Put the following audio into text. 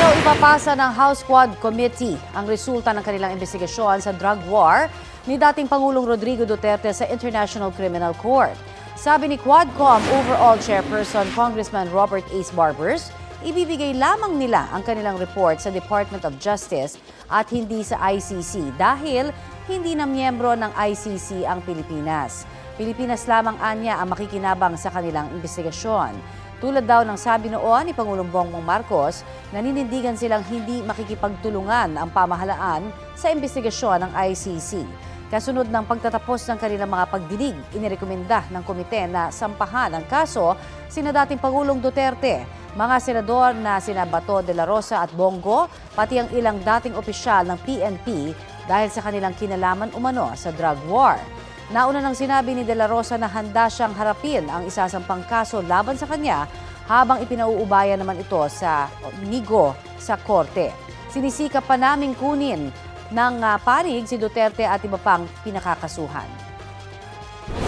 Araw ipapasa ng House Quad Committee ang resulta ng kanilang investigasyon sa drug war ni dating Pangulong Rodrigo Duterte sa International Criminal Court. Sabi ni Quadcom Overall Chairperson Congressman Robert Ace Barbers, ibibigay lamang nila ang kanilang report sa Department of Justice at hindi sa ICC dahil hindi na miyembro ng ICC ang Pilipinas. Pilipinas lamang anya ang makikinabang sa kanilang investigasyon. Tulad daw ng sabi noon ni Pangulong Bongbong Marcos, naninindigan silang hindi makikipagtulungan ang pamahalaan sa investigasyon ng ICC. Kasunod ng pagtatapos ng kanilang mga pagdinig, inirekomenda ng komite na sampahan ang kaso sina dating Pangulong Duterte, mga senador na sina Bato de la Rosa at Bongo, pati ang ilang dating opisyal ng PNP dahil sa kanilang kinalaman umano sa drug war. Nauna nang sinabi ni De La Rosa na handa siyang harapin ang isasampang kaso laban sa kanya habang ipinauubayan naman ito sa Nigo sa korte. Sinisikap pa naming kunin ng panig si Duterte at iba pang pinakakasuhan.